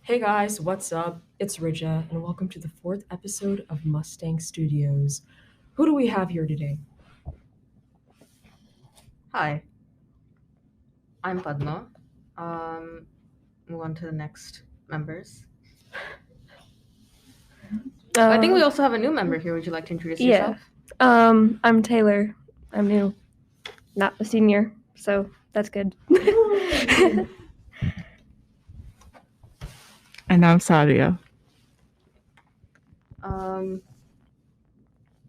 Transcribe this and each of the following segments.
Hey guys, what's up? It's Rija, and welcome to the fourth episode of Mustang Studios. Who do we have here today? Hi, I'm Padma. Um, Move on to the next members. I think we also have a new member here. Would you like to introduce Yeah. yourself? I'm Taylor. I'm new. Not a senior, so that's good. And I'm Sadia. I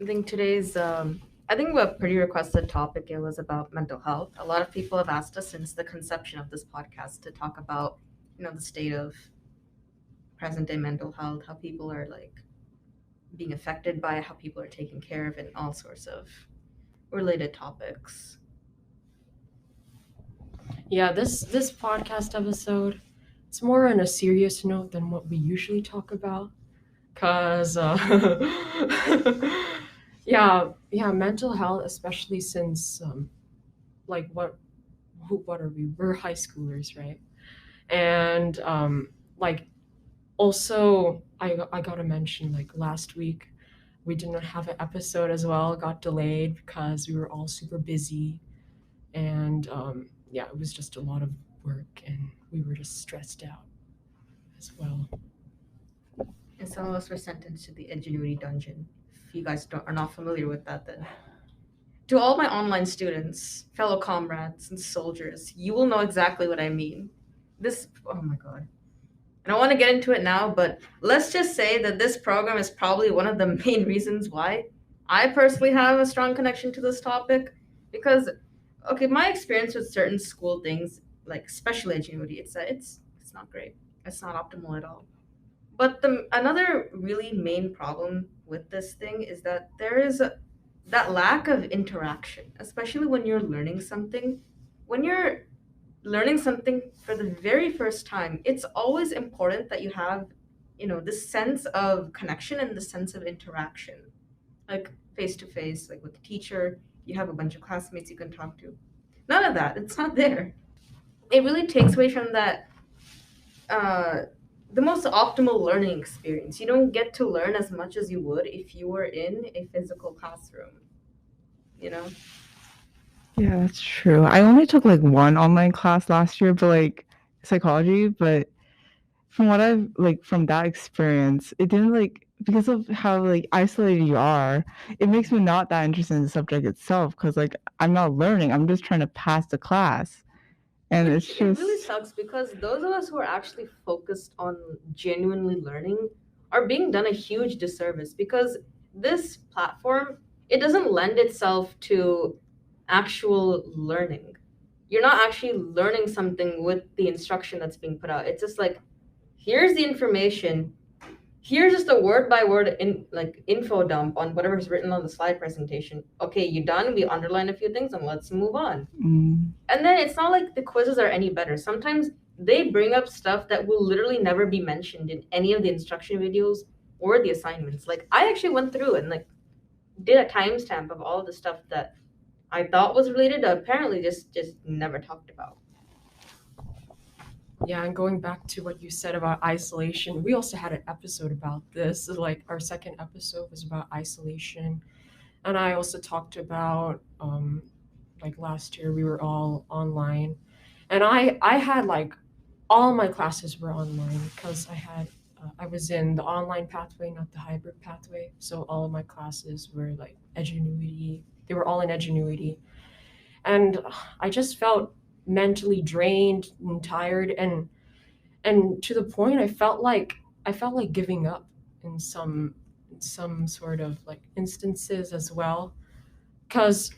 think today's I think a pretty requested topic. It was about mental health. A lot of people have asked us since the conception of this podcast to talk about, the state of present day mental health, how people are like being affected by it, how people are taken care of, and all sorts of related topics. Yeah, this podcast episode, it's more on a serious note than what we usually talk about, cause yeah, mental health, especially since like what are we? We're high schoolers, right? And like also I gotta mention like last week we did not have an episode as well, got delayed because we were all super busy, and yeah, it was just a lot of work and we were just stressed out as well. And some of us were sentenced to the Ingenuity Dungeon. If you guys are not familiar with that, then to all my online students, fellow comrades, and soldiers, you will know exactly what I mean. Oh my god. I don't want to get into it now, but let's just say that this program is probably one of the main reasons why I personally have a strong connection to this topic. Because, okay, my experience with certain school things, like special ingenuity, it's not great. It's not optimal at all. But the another really main problem with this thing is that that lack of interaction, especially when you're learning something. When you're learning something for the very first time, it's always important that you have, this sense of connection and the sense of interaction, like face to face, like with the teacher. You have a bunch of classmates you can talk to. None of that. It's not there. It really takes away from that uh, the most optimal learning experience. You don't get to learn as much as you would if you were in a physical classroom, you know? Yeah, that's true. I only took like one online class last year, but like psychology. But from what I've like from that experience, it didn't like because of how like isolated you are, it makes me not that interested in the subject itself because like I'm not learning. I'm just trying to pass the class. And Which it's it really just sucks because those of us who are actually focused on genuinely learning are being done a huge disservice because this platform, it doesn't lend itself to actual learning. You're not actually learning something with the instruction that's being put out. It's just like, here's the information, here's just a word by word in like info dump on whatever's written on the slide presentation. Okay, you done? We underline a few things and let's move on. mm, And then it's not like the quizzes are any better. Sometimes they bring up stuff that will literally never be mentioned in any of the instruction videos or the assignments. Like I actually went through and like did a timestamp of all the stuff that I thought was related to apparently just never talked about. Yeah, and going back to what you said about isolation, we also had an episode about this. Like our second episode was about isolation, and I also talked about like last year we were all online, and I had like all my classes were online because I was in the online pathway, not the hybrid pathway. So all of my classes were like Edgenuity. They were all in Edgenuity, and I just felt mentally drained and tired, and to the point I felt like giving up in some sort of like instances as well, because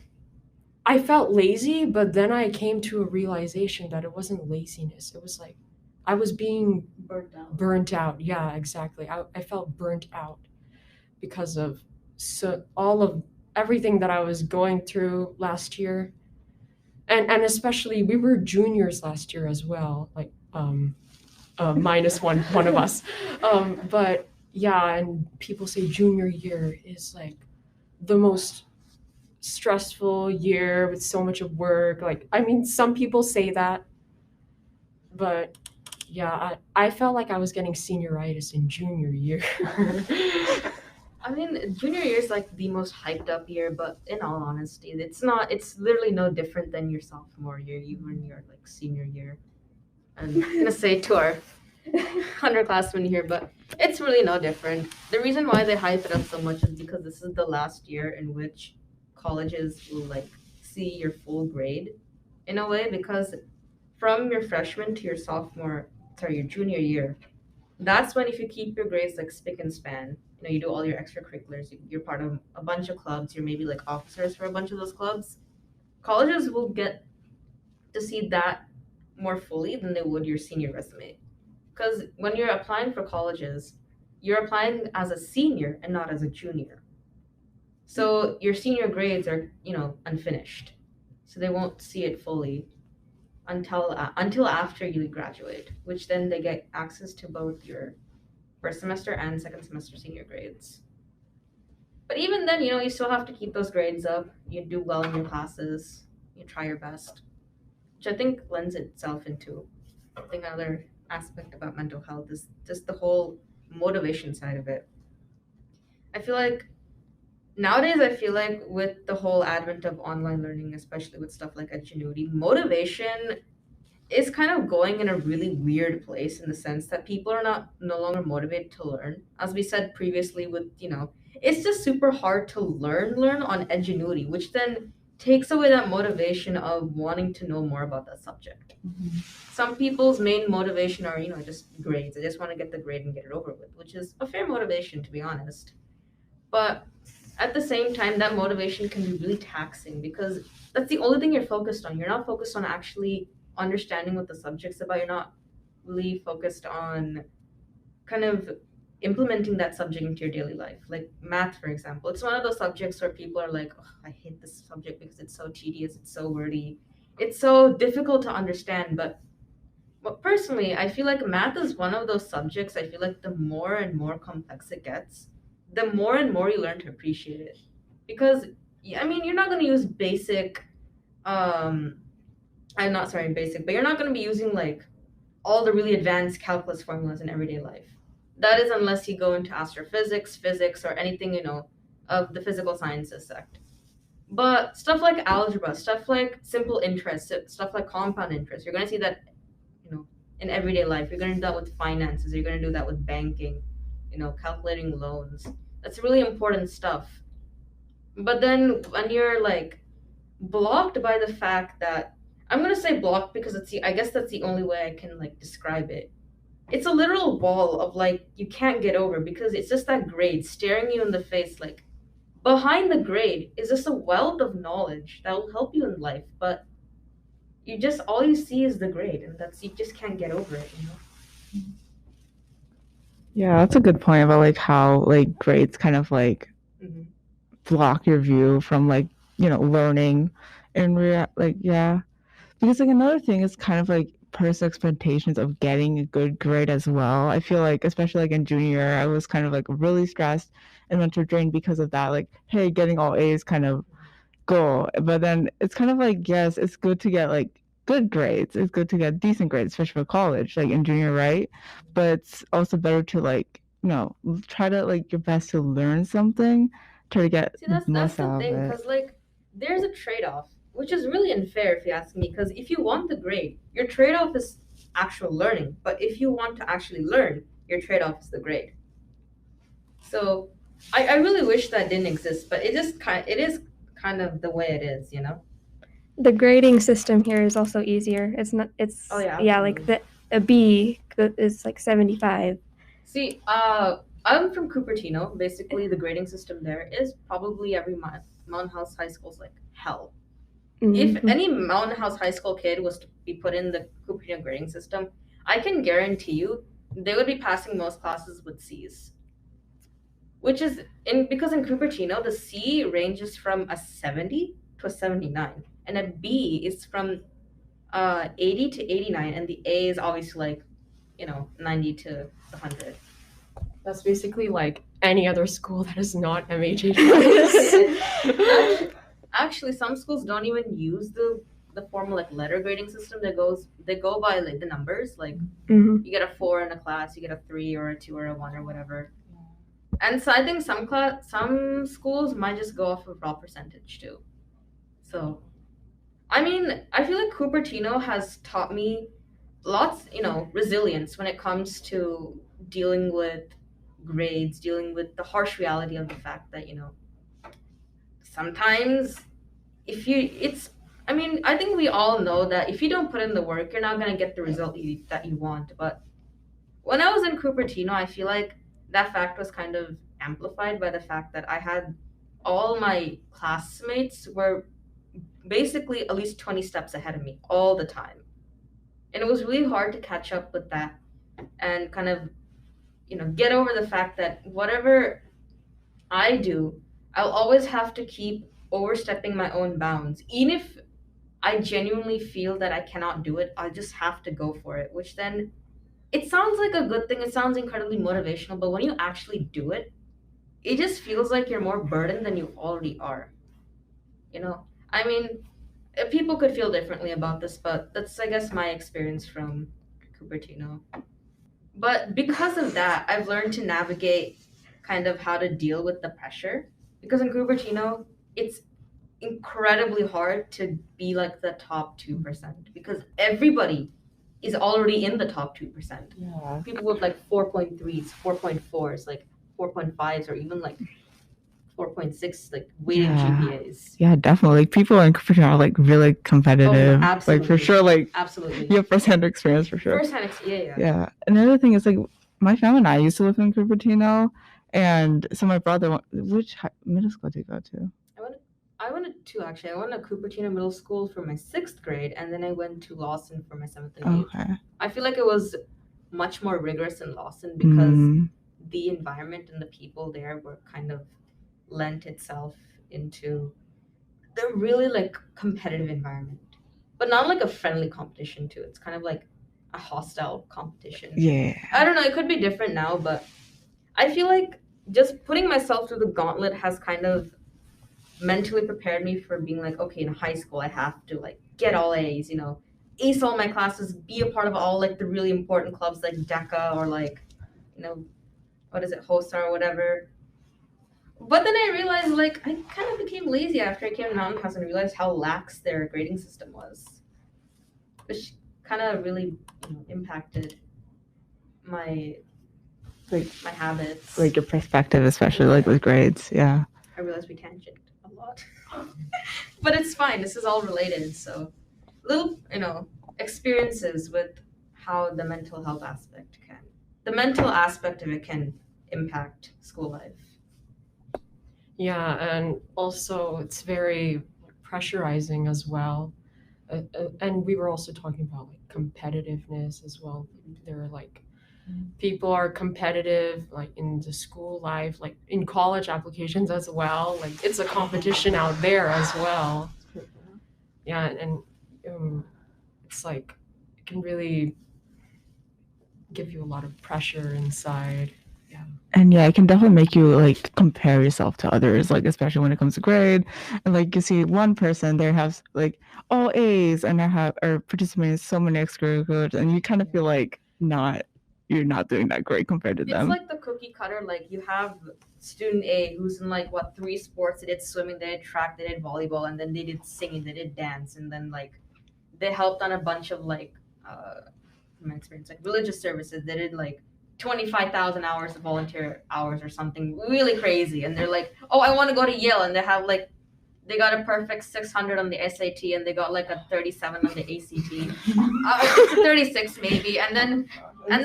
I felt lazy, but then I came to a realization that it wasn't laziness. It was like I was being burnt out. Yeah, exactly. I felt burnt out because of all of everything that I was going through last year. And especially we were juniors last year as well, like minus one of us. But yeah, and people say junior year is like the most stressful year with so much of work. Like, I mean, some people say that, but Yeah, I felt like I was getting senioritis in junior year. I mean, junior year is like the most hyped up year, but in all honesty, it's not. It's literally no different than your sophomore year, even your like senior year. And I'm gonna say to our underclassmen here, but it's really no different. The reason why they hype it up so much is because this is the last year in which colleges will like see your full grade in a way, because from your freshman to your your junior year, that's when if you keep your grades like spick and span, you do all your extracurriculars, you're part of a bunch of clubs, you're maybe like officers for a bunch of those clubs, colleges will get to see that more fully than they would your senior resume. Because when you're applying for colleges, you're applying as a senior and not as a junior. So your senior grades are, unfinished. So they won't see it fully until after you graduate, which then they get access to both your first semester and second semester senior grades. But even then, you still have to keep those grades up. You do well in your classes. You try your best, which I think lends itself into, I think, another aspect about mental health is just the whole motivation side of it. I feel like nowadays, with the whole advent of online learning, especially with stuff like Edgenuity, motivation is kind of going in a really weird place in the sense that people are no longer motivated to learn. As we said previously, with it's just super hard to learn on Edgenuity, which then takes away that motivation of wanting to know more about that subject. Some people's main motivation are, just grades. They just want to get the grade and get it over with, which is a fair motivation, to be honest. But at the same time, that motivation can be really taxing because that's the only thing you're focused on. You're not focused on actually understanding what the subject's about. You're not really focused on kind of implementing that subject into your daily life. Like math, for example. It's one of those subjects where people are like, oh, I hate this subject because it's so tedious, it's so wordy, it's so difficult to understand. But personally, I feel like math is one of those subjects. I feel like the more and more complex it gets, the more and more you learn to appreciate it. Because, you're not going to use basic, I'm not sorry, basic, but you're not going to be using like all the really advanced calculus formulas in everyday life. That is unless you go into astrophysics, physics, or anything, of the physical sciences sect. But stuff like algebra, stuff like simple interest, stuff like compound interest, you're going to see that, in everyday life. You're going to do that with finances, you're going to do that with banking, calculating loans. That's really important stuff. But then when you're like blocked by the fact that, I'm going to say blocked because I guess that's the only way I can like describe it. It's a literal wall of like you can't get over because it's just that grade staring you in the face. Like behind the grade is just a wealth of knowledge that will help you in life, but all you see is the grade, and you just can't get over it. Yeah, that's a good point about like how like grades kind of like block your view from like learning and yeah, because like another thing is kind of like personal expectations of getting a good grade as well. I feel like especially like in junior year, I was kind of like really stressed and mental drained because of that. Like, hey, getting all A's kind of goal, but then it's kind of like, yes, it's good to get like good grades. It's good to get decent grades, especially for college, like in junior, right? But it's also better to like, try to like your best to learn something, try to get See, that's most the out of thing, it. because like there's a trade-off, which is really unfair if you ask me. Because if you want the grade, your trade-off is actual learning. But if you want to actually learn, your trade-off is the grade. So I really wish that didn't exist, but it is kind of the way it is, The grading system here is also easier. It's not. It's Oh, yeah, yeah, like a B is like 75. See, I'm from Cupertino. Basically, the grading system there is probably every Mountain House High School's like hell. If any Mountain House High School kid was to be put in the Cupertino grading system, I can guarantee you they would be passing most classes with C's. Which is because in Cupertino the C ranges from a 70 to a 79, and a B is from 80 to 89, and the A is obviously like 90 to 100. That's basically like any other school that is not MHH. Actually, some schools don't even use the the formal like letter grading system that they go by like the numbers. Like Hmm. you get a 4 in a class, you get a 3 or a 2 or a 1 or whatever. And so I think some schools might just go off of raw percentage too. So I mean, I feel like Cupertino has taught me lots, resilience when it comes to dealing with grades, dealing with the harsh reality of the fact that, sometimes if you, it's, I mean, I think we all know that if you don't put in the work, you're not going to get the result that you want. But when I was in Cupertino, I feel like that fact was kind of amplified by the fact that I had all my classmates were basically at least 20 steps ahead of me all the time. And it was really hard to catch up with that and kind of, get over the fact that whatever I do, I'll always have to keep overstepping my own bounds. Even if I genuinely feel that I cannot do it, I just have to go for it, which then it sounds like a good thing. It sounds incredibly motivational, but when you actually do it, it just feels like you're more burdened than you already are. I mean, people could feel differently about this, but that's, I guess, my experience from Cupertino. But because of that, I've learned to navigate kind of how to deal with the pressure. Because in Cupertino, it's incredibly hard to be like the top 2% because everybody is already in the top 2%. Yeah. People with like 4.3s, 4.4s, like 4.5s, or even like 4.6, like weighted Yeah. GPAs. Yeah, definitely. Like, people in Cupertino are like really competitive. Like, for absolutely. sure, like Absolutely. you have firsthand experience for sure. First-hand yeah. Yeah. Another thing is like my family and I used to live in Cupertino, and so my brother, which middle school did you go to? I went to two actually. I went to Cupertino Middle School for my 6th grade, and then I went to Lawson for my 7th and 8th. Okay. I feel like it was much more rigorous in Lawson because Mm. the environment and the people there were kind of lent itself into the really like competitive environment, but not like a friendly competition too. It's kind of like a hostile competition. Yeah. I don't know. It could be different now, but I feel like just putting myself through the gauntlet has kind of mentally prepared me for being like, okay, in high school, I have to like get all A's, ace all my classes, be a part of all like the really important clubs like DECA or like, what is it, HOSA or whatever. But then I realized like I kind of became lazy after I came to Mountain House and realized how lax their grading system was, which kind of really impacted my Like habits. your perspective, especially like with grades. Yeah. I realized we tangent a lot. But it's fine. This is all related. So little, experiences with how the mental aspect of it can impact school life. Yeah, and also it's very pressurizing as well. And we were also talking about like competitiveness as well. There are like people are competitive like in the school life, like in college applications as well. Like it's a competition out there as well. Yeah, and it's like it can really give you a lot of pressure inside. And yeah, it can definitely make you like compare yourself to others, like especially when it comes to grade. And like you see one person there has like all A's and are participating in so many extracurriculars, and you kind of feel like you're not doing that great compared to It's them. like the cookie cutter. Like you have student A who's in like 3 sports. They did swimming, they did track, they did volleyball, and then they did singing, they did dance, and then like they helped on a bunch of like from my experience, like religious services. They did like 25,000 hours of volunteer hours or something really crazy, and they're like, oh, I want to go to Yale, and they got a perfect 600 on the SAT, and they got like a 37 on the ACT, it's a 36 maybe, and then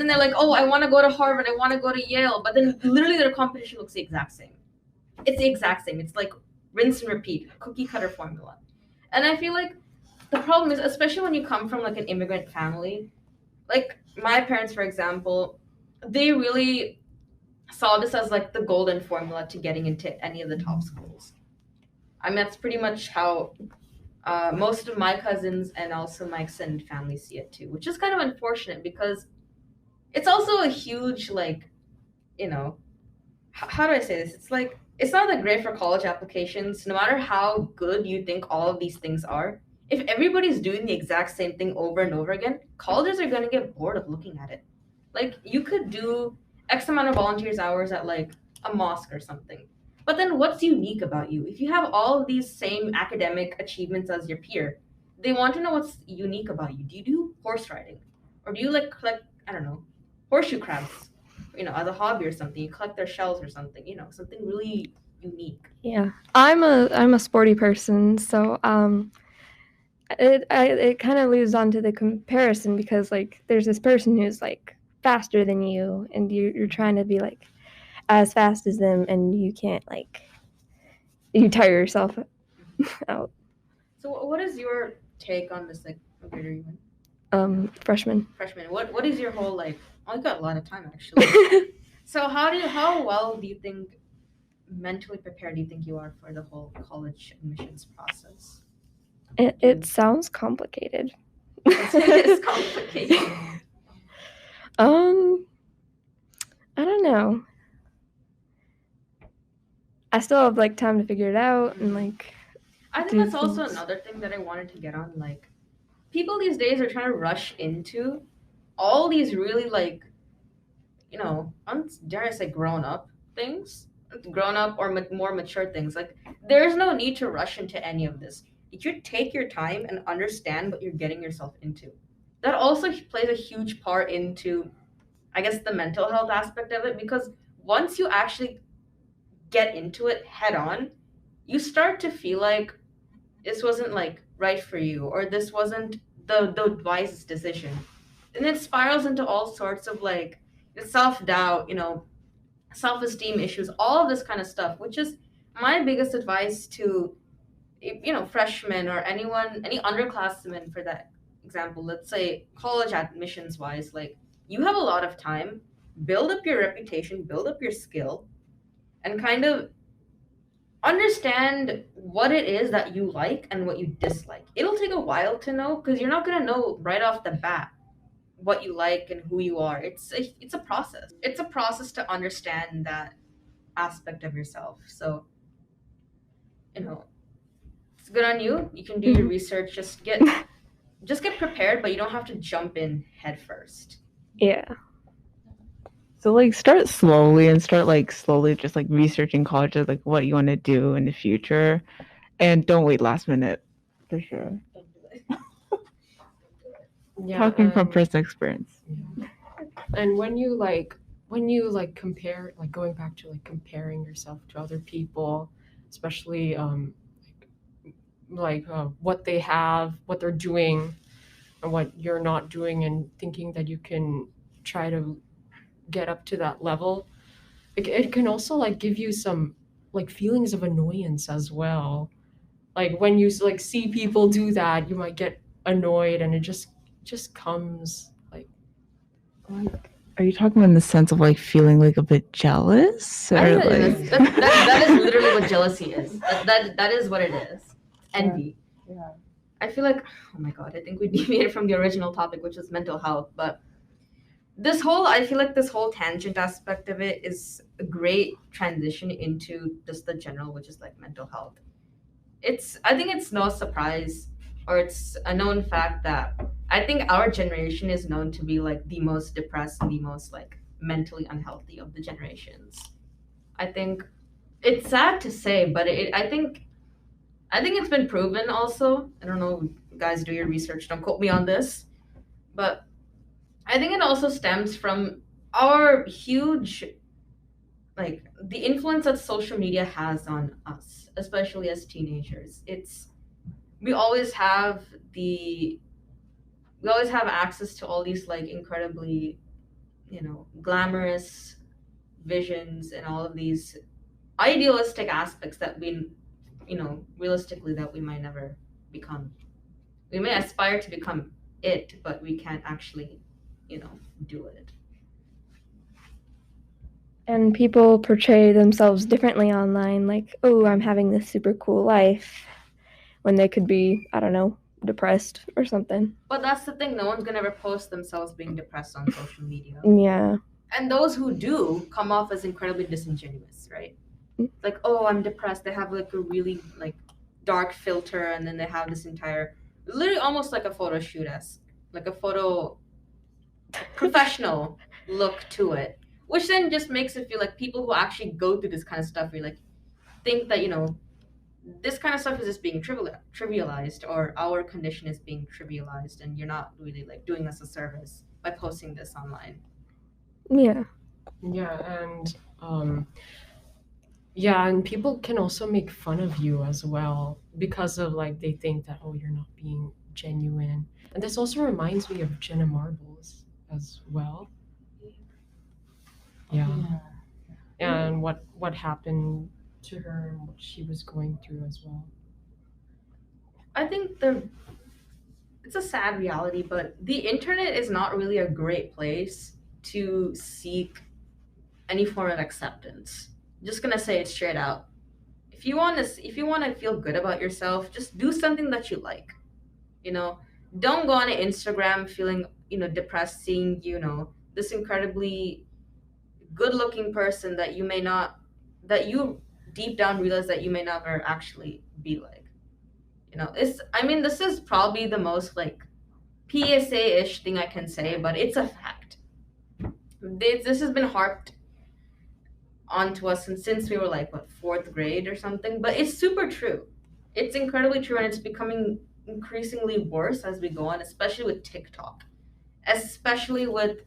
they're like, oh, I want to go to Harvard, I want to go to Yale, but then literally their competition looks the exact same. It's the exact same. It's like rinse and repeat, cookie cutter formula. And I feel like the problem is, especially when you come from like an immigrant family, like my parents, for example, they really saw this as like the golden formula to getting into any of the top schools. I mean, that's pretty much how most of my cousins and also my extended family see it too, which is kind of unfortunate because it's also a huge, like, how do I say this? It's like, it's not that great for college applications. No matter how good you think all of these things are, if everybody's doing the exact same thing over and over again, colleges are going to get bored of looking at it. Like, you could do X amount of volunteers hours at like a mosque or something. But then what's unique about you? If you have all of these same academic achievements as your peer, they want to know what's unique about you. Do you do horse riding? Or do you like collect, I don't know, horseshoe crabs, as a hobby or something? You collect their shells or something, something really unique. Yeah, I'm a sporty person, so it kind of leads on to the comparison because like there's this person who's like faster than you, and you're trying to be like as fast as them, and you can't, like, you tire yourself out. So what is your take on this, like, what grade are you in? Freshman. Freshman. What is your whole, like, oh, you got a lot of time actually. So how well do you think, mentally prepared do you think you are for the whole college admissions process? It sounds complicated. It's complicated. I don't know. I still have like time to figure it out, and like I think do that's also things. another thing that I wanted to get on. Like, people these days are trying to rush into all these really, like, dare I say, grown up things, grown up or more mature things. Like, there's no need to rush into any of this. You should take your time and understand what you're getting yourself into. That also plays a huge part into, I guess, the mental health aspect of it, because once you actually get into it head on, you start to feel like this wasn't like right for you, or this wasn't the wisest decision. And it spirals into all sorts of like self-doubt, self-esteem issues, all of this kind of stuff, which is my biggest advice to freshmen or anyone, any underclassmen for that example. Let's say college admissions wise, like, you have a lot of time. Build up your reputation, build up your skill, and kind of understand what it is that you like and what you dislike. It'll take a while to know, because you're not going to know right off the bat what you like and who you are. It's a process. It's a process to understand that aspect of yourself. So, it's good on you. You can do your research. Just get prepared, but you don't have to jump in head first. Yeah. So like start slowly and start like slowly just like researching colleges, like what you want to do in the future, and don't wait last minute, for sure. Yeah, Talking from personal experience. yeah. And when you compare, like, going back to like comparing yourself to other people, especially what they have, what they're doing, and what you're not doing, and thinking that you can try to get up to that level, it can also like give you some like feelings of annoyance as well. Like, when you like see people do that, you might get annoyed, and it just comes like, Like, are you talking in the sense of like feeling like a bit jealous, I or think like? that is literally what jealousy is. That is what it is. Envy. Yeah. I feel like, oh my god, I think we deviated from the original topic, which is mental health. But I feel like this whole tangent aspect of it is a great transition into just the general, which is like mental health. I think it's no surprise, or it's a known fact, that I think our generation is known to be like the most depressed and the most like mentally unhealthy of the generations. I think it's sad to say, but I think it's been proven also. I don't know, guys, do your research, don't quote me on this, but I think it also stems from our huge, like, the influence that social media has on us, especially as teenagers. We always have access to all these like incredibly, glamorous visions and all of these idealistic aspects that realistically, that we might never become. We may aspire to become it, but we can't actually, do it. And people portray themselves differently online, like, oh, I'm having this super cool life, when they could be, I don't know, depressed or something. But that's the thing, no one's gonna ever post themselves being depressed on social media. Yeah. And those who do come off as incredibly disingenuous, right? Like, oh, I'm depressed. They have like a really like dark filter, and then they have this entire literally almost like a photo shoot as like a photo professional look to it, which then just makes it feel like people who actually go through this kind of stuff really like think that this kind of stuff is just being trivialized, or our condition is being trivialized, and you're not really like doing us a service by posting this online. Yeah. Yeah, and people can also make fun of you as well because of like they think that, oh, you're not being genuine. And this also reminds me of Jenna Marbles as well. Yeah. And what happened to her and what she was going through as well. I think it's a sad reality, but the internet is not really a great place to seek any form of acceptance. Just gonna say it straight out. If you want to feel good about yourself, just do something that you like. You know, don't go on Instagram feeling depressed, seeing this incredibly good-looking person that you deep down realize that you may never actually be like. This is probably the most like PSA-ish thing I can say, but it's a fact. This has been harped onto us since we were like what, fourth grade or something, but it's super true. It's incredibly true, and it's becoming increasingly worse as we go on, especially with TikTok, especially with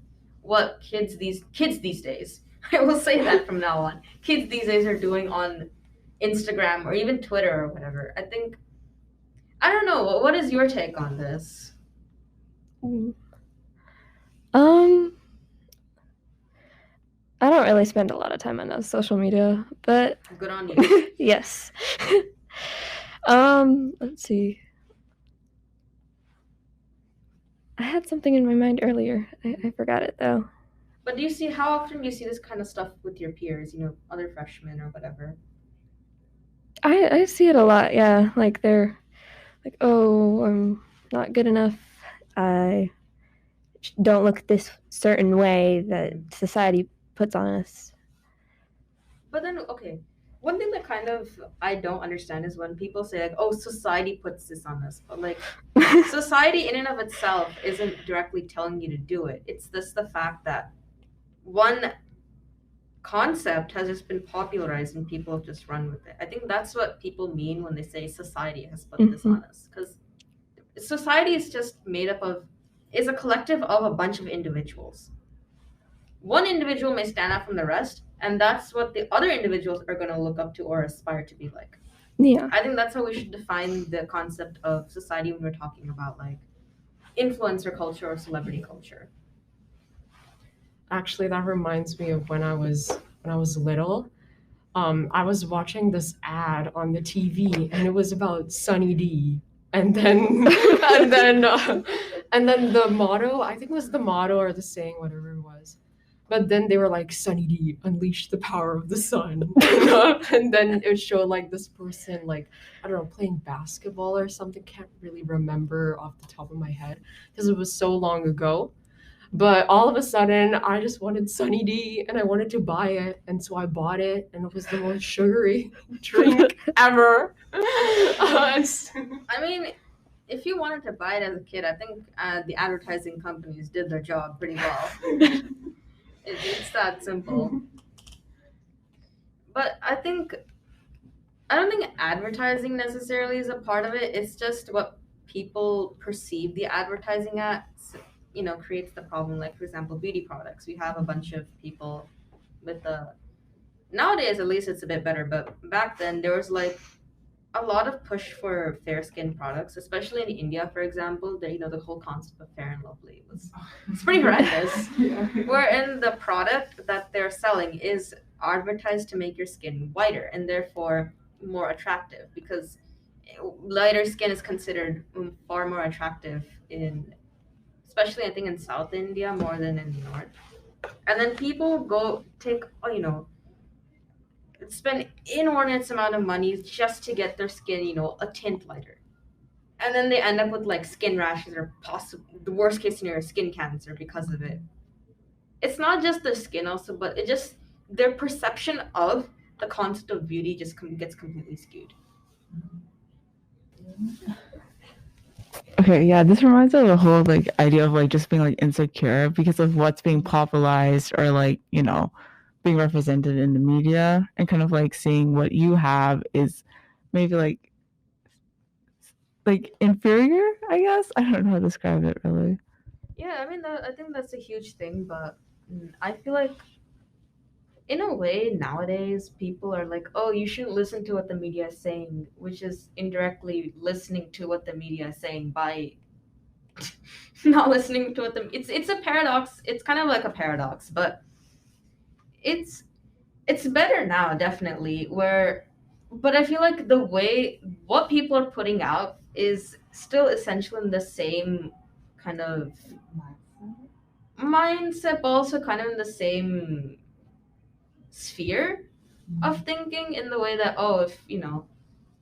what kids these days. I will say that from now on. Kids these days are doing on Instagram or even Twitter or whatever. I don't know. What is your take on this? I don't really spend a lot of time on social media, but Good on you. yes. Let's see. I had something in my mind earlier. I forgot it though. But how often do you see this kind of stuff with your peers, other freshmen or whatever? I see it a lot, yeah. Like they're like, oh, I'm not good enough. I don't look this certain way that society puts on us. But then, okay, one thing that kind of I don't understand is when people say like, "Oh, society puts this on us," but like, society in and of itself isn't directly telling you to do it. It's just the fact that one concept has just been popularized and people have just run with it. I think that's what people mean when they say society has put this on us, because society is just is a collective of a bunch of individuals. One individual may stand out from the rest, and that's what the other individuals are going to look up to or aspire to be like. Yeah. I think that's how we should define the concept of society when we're talking about like influencer culture or celebrity culture. Actually, that reminds me of when I was little. I was watching this ad on the TV, and it was about Sunny D. And then and then the motto, I think it was the motto or the saying, whatever it was. But then they were like, Sunny D, unleash the power of the sun. And then it showed like this person, like, I don't know, playing basketball or something. Can't really remember off the top of my head because it was so long ago. But all of a sudden, I just wanted Sunny D and I wanted to buy it. And so I bought it, and it was the most sugary drink ever. I mean, if you wanted to buy it as a kid, I think the advertising companies did their job pretty well. It's that simple. But I don't think advertising necessarily is a part of it. It's just what people perceive the advertising as, creates the problem. Like, for example, beauty products. We have a bunch of people with nowadays, at least it's a bit better, but back then there was like a lot of push for fair skin products, especially in India, for example. The whole concept of Fair and Lovely it's pretty horrendous. Wherein the product that they're selling is advertised to make your skin whiter and therefore more attractive, because lighter skin is considered far more attractive especially I think in South India more than in the North. And then people go spend inordinate amount of money just to get their skin, a tint lighter. And then they end up with like skin rashes or possibly the worst case scenario, skin cancer because of it. It's not just their skin also, but it just their perception of the concept of beauty just gets completely skewed. Okay, yeah, this reminds me of the whole like idea of like just being like insecure because of what's being popularized or like, being represented in the media and kind of like seeing what you have is maybe like inferior, I guess. I don't know how to describe it really. Yeah, I mean, I think that's a huge thing, but I feel like in a way nowadays people are like, oh, you shouldn't listen to what the media is saying, which is indirectly listening to what the media is saying by not listening to what it's a paradox. It's kind of like a paradox, but it's it's better now, definitely, where but I feel like the way what people are putting out is still essential in the same kind of mindset, but also kind of in the same sphere of thinking, in the way that, oh, if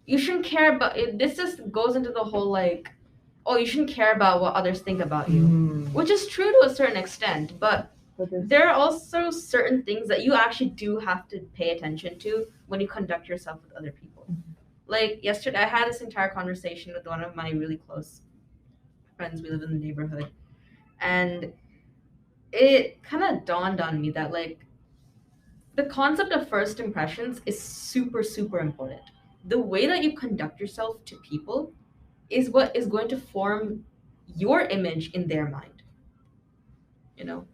you shouldn't care about it. This just goes into the whole like, oh, you shouldn't care about what others think about you, which is true to a certain extent, but there are also certain things that you actually do have to pay attention to when you conduct yourself with other people. Like yesterday, I had this entire conversation with one of my really close friends. We live in the neighborhood, and it kind of dawned on me that like the concept of first impressions is super, super important. The way that you conduct yourself to people is what is going to form your image in their mind. You know,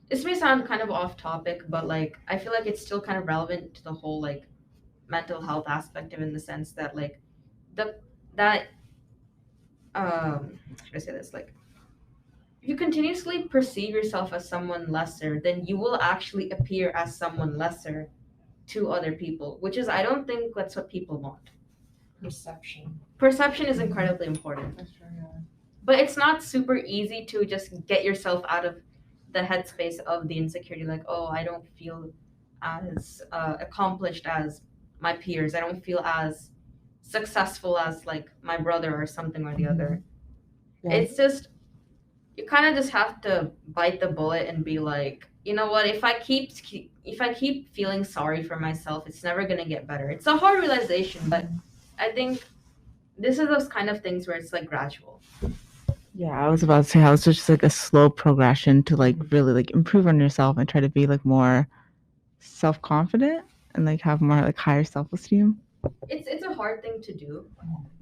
this may sound kind of off topic, but like I feel like it's still kind of relevant to the whole like mental health aspect of, in the sense that like the that how do I say this, like if you continuously perceive yourself as someone lesser, then you will actually appear as someone lesser to other people, which is, I don't think that's what people want. Perception. Perception is incredibly important, but it's not super easy to just get yourself out of the headspace of the insecurity, like, oh, I don't feel as accomplished as my peers, I don't feel as successful as like my brother or something or the other. Yeah. It's just, you kind of just have to bite the bullet and be like, you know what, if I keep feeling sorry for myself, it's never going to get better. It's a hard realization, but I think this is those kind of things where it's like gradual. Yeah, I was about to say how it's just like a slow progression to like really like improve on yourself and try to be like more self-confident and like have more like higher self-esteem. It's a hard thing to do,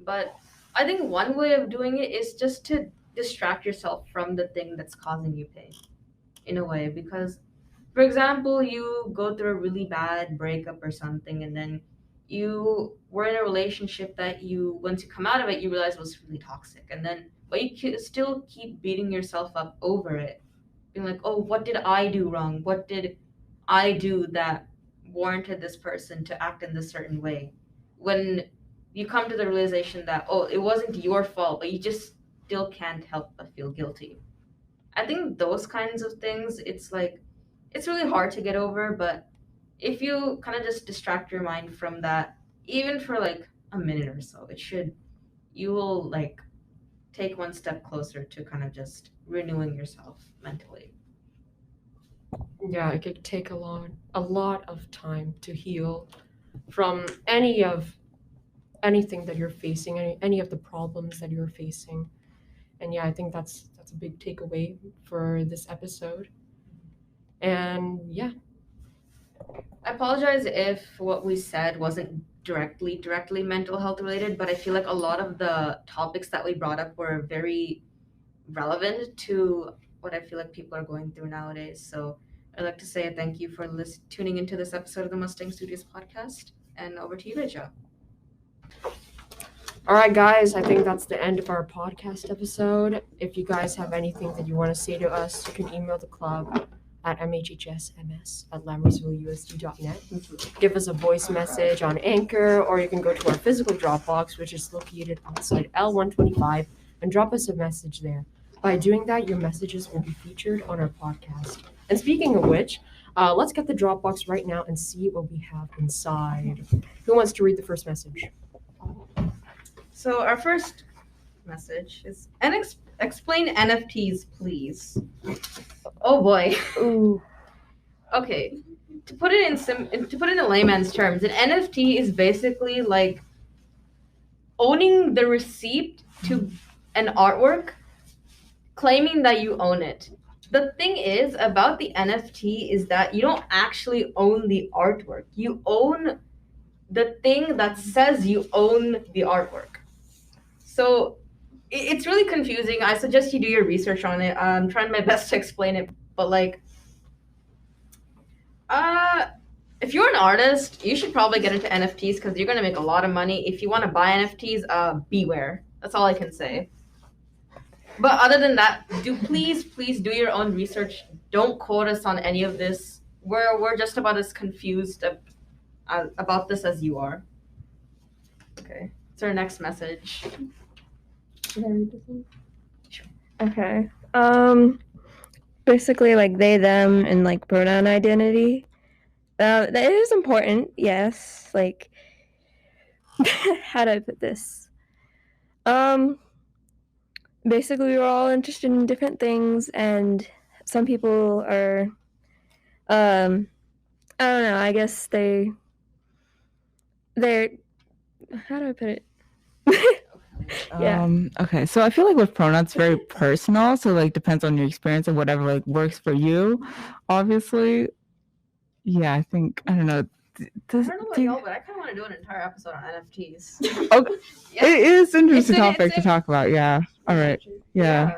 but I think one way of doing it is just to distract yourself from the thing that's causing you pain, in a way. Because, for example, you go through a really bad breakup or something, and then you were in a relationship that, you once you come out of it, you realize was really toxic, and then but you still keep beating yourself up over it, being like, oh, what did I do wrong, what did I do that warranted this person to act in this certain way, when you come to the realization that, oh, it wasn't your fault, but you just still can't help but feel guilty. I think those kinds of things, it's like, it's really hard to get over, but if you kind of just distract your mind from that, even for like a minute or so, you will like take one step closer to kind of just renewing yourself mentally. Yeah, it could take a lot of time to heal from anything that you're facing, any of the problems that you're facing. And yeah, I think that's a big takeaway for this episode. And yeah, I apologize if what we said wasn't directly mental health related, but I feel like a lot of the topics that we brought up were very relevant to what I feel like people are going through nowadays. So I'd like to say a thank you for tuning into this episode of the Mustang Studios podcast, and over to you, Reja. all right, guys, I think that's the end of our podcast episode. If you guys have anything that you want to say to us, you can email the club at mhhsms@lambersvilleusd.net. Give us a voice message on Anchor, or you can go to our physical Dropbox, which is located outside L125, and drop us a message there. By doing that, your messages will be featured on our podcast. And speaking of which, let's get the Dropbox right now and see what we have inside. Who wants to read the first message? So our first message is explain NFTs, please. Oh boy. Ooh. Okay, to put it in layman's terms, an NFT is basically like owning the receipt to an artwork claiming that you own it. The thing is about the NFT is that you don't actually own the artwork. You own the thing that says you own the artwork. So it's really confusing. I suggest you do your research on it. I'm trying my best to explain it, but like, if you're an artist, you should probably get into NFTs because you're gonna make a lot of money. If you want to buy NFTs, beware. That's all I can say. But other than that, please do your own research. Don't quote us on any of this. We're just about as confused about this as you are. Okay, it's our next message. Should I read this one? Sure. Okay. Basically, like they, them, and like pronoun identity. That is important. Yes. Like, how do I put this? Basically, we're all interested in different things, and some people are, I don't know. I guess they're. How do I put it? Yeah. Okay, so I feel like with pronouns, very personal. So like depends on your experience and whatever like works for you. Obviously, yeah. I think I don't know. I don't know about y'all, but I kind of want to do an entire episode on NFTs. Okay. Yeah. It is an interesting It's topic to talk about. Yeah. All right. Yeah.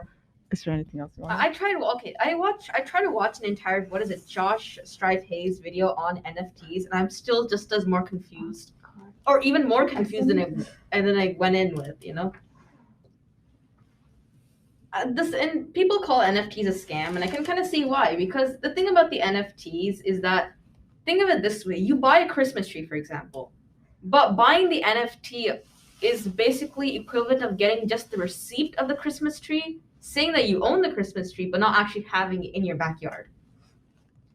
Is there anything else you want? I tried to watch an entire Josh Strife Hayes video on NFTs, and I'm still just as more confused, or even more confused than I went in with, you know. And people call NFTs a scam, and I can kind of see why. Because the thing about the NFTs is that, think of it this way: you buy a Christmas tree, for example, but buying the NFT is basically equivalent of getting just the receipt of the Christmas tree, saying that you own the Christmas tree, but not actually having it in your backyard.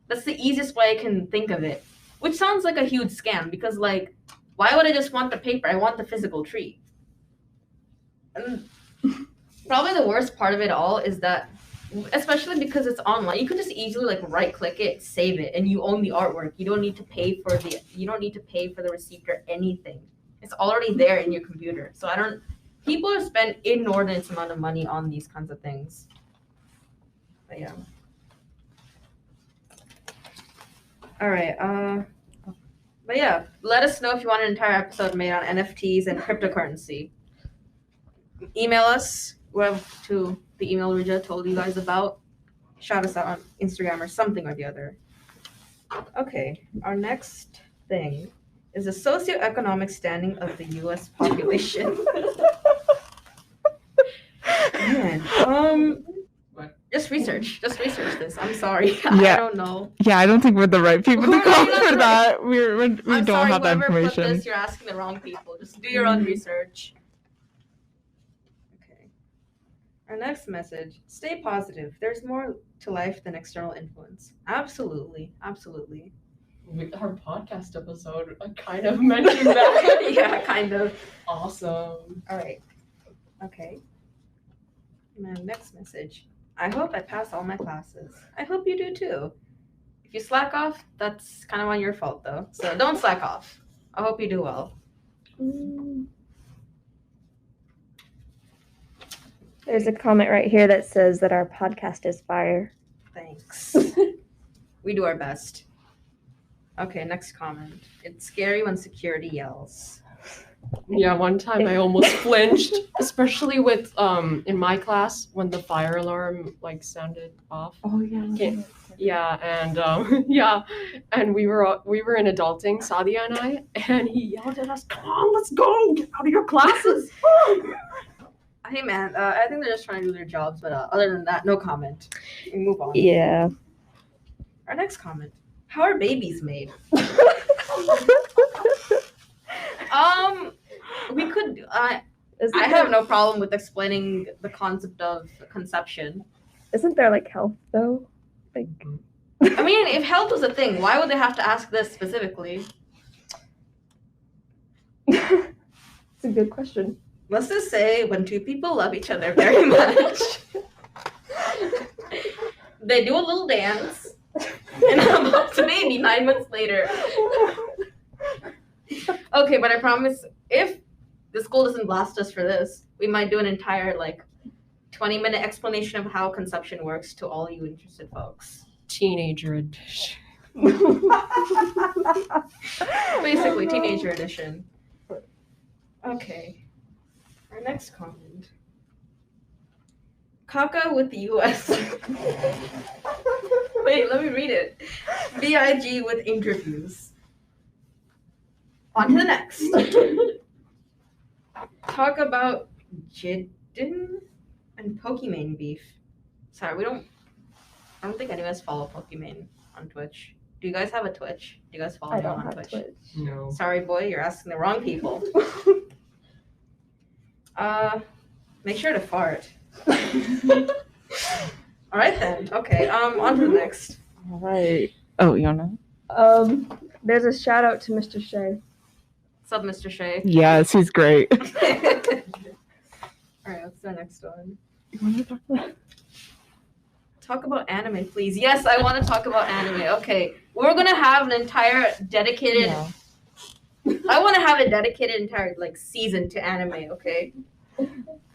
That's the easiest way I can think of it, which sounds like a huge scam because, like, why would I just want the paper? I want the physical tree. And probably the worst part of it all is that, especially because it's online, you can just easily like right click it, save it, and you own the artwork. You don't need to pay for the receipt or anything. It's already there in your computer. So people are spend inordinate amount of money on these kinds of things. But yeah. All right. But yeah, let us know if you want an entire episode made on NFTs and cryptocurrency. Email us to the email Rija told you guys about. Shout us out on Instagram or something or the other. Okay, our next thing is the socioeconomic standing of the U.S. population. Man, just research this. I'm sorry. Yeah. I don't know. Yeah, I don't think we're the right people to We're call not for the that. We I'm don't sorry, have that whoever put information. this, you're asking the wrong people. Just do your own research. Okay. Our next message: stay positive. There's more to life than external influence. Absolutely. Our podcast episode kind of mentioned that. Yeah, kind of. Awesome. All right. Okay. My next message: I hope I pass all my classes. I hope you do too. If you slack off, that's kind of on your fault though. So don't slack off. I hope you do well. There's a comment right here that says that our podcast is fire. Thanks. We do our best. Okay, next comment. It's scary when security yells. Yeah, one time I almost flinched, especially with in my class when the fire alarm like sounded off. Oh yeah. Yeah, and and we were in adulting, Sadia and I, and he yelled at us, "Come on, let's go, get out of your classes." Hey man, I think they're just trying to do their jobs, but other than that, no comment. We move on. Yeah. Our next comment: how are babies made? We could. I have no problem with explaining the concept of conception. Isn't there like health though? Like. I mean, if health was a thing, why would they have to ask this specifically? It's a good question. Let's just say when two people love each other very much, they do a little dance, and I'm up to baby 9 months later. Okay, but I promise, if the school doesn't blast us for this, we might do an entire like 20-minute explanation of how conception works to all you interested folks. Teenager edition. Basically, teenager edition. Okay. Our next comment. Kaka with the US. Wait, let me read it. VIG with interviews. On to the next. Talk about Jidden and Pokimane beef. Sorry, I don't think any of us follow Pokimane on Twitch. Do you guys have a Twitch? Do you guys follow I him don't on have Twitch? Twitch. No. Sorry, boy, you're asking the wrong people. Make sure to fart. All right then. Okay. On to the next. All right. Oh, you wanna? There's a shout out to Mr. Shea. What's up, Mr. Shea? Yes, he's great. All right. What's the next one? You wanna talk about? Talk about anime, please. Yes, I want to talk about anime. Okay, we're gonna have an entire dedicated. Yeah. I want to have a dedicated entire season to anime. Okay.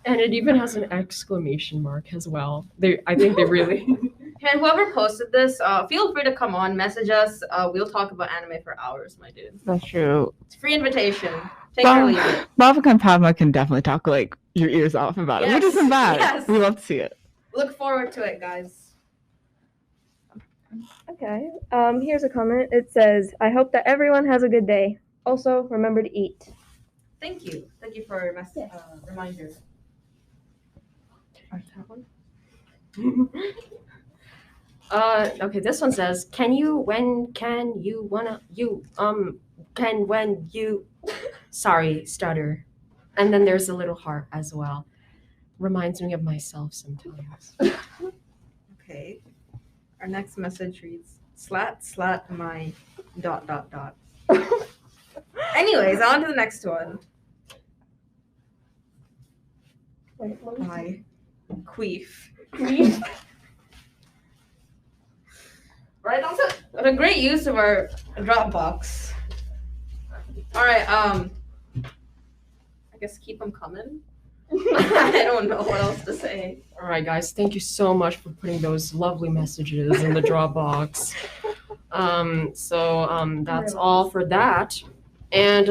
And it even has an exclamation mark as well. I think they really. And whoever posted this, feel free to come on, message us. We'll talk about anime for hours, my dude. That's true. It's a free invitation. Take it or leave it. Bhavik and Padma can definitely talk like your ears off about it, which Yes, isn't bad. yes. We love to see it. Look forward to it, guys. Okay. Here's a comment. It says, "I hope that everyone has a good day. Also, remember to eat." Thank you. Thank you for your Yes. reminder. Okay, this one says, sorry, stutter. And then there's a little heart as well. Reminds me of myself sometimes. Okay. Our next message reads, slat my ... Anyways, on to the next one. Wait, what was it? By Queef. Right, that's a great use of our Dropbox. All right, I guess keep them coming. I don't know what else to say. All right, guys, thank you so much for putting those lovely messages in the Dropbox. That's all for that. And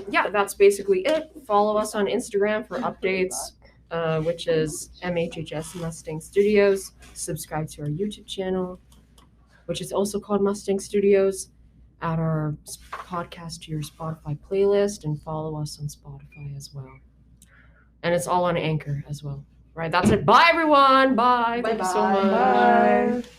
yeah, that's basically it. Follow us on Instagram for updates, which is MHHS Mustang Studios. Subscribe to our YouTube channel, which is also called Mustang Studios. Add our podcast to your Spotify playlist and follow us on Spotify as well. And it's all on Anchor as well. Right, that's it. Bye, everyone. Bye. Thank you so Bye-bye. much. Bye.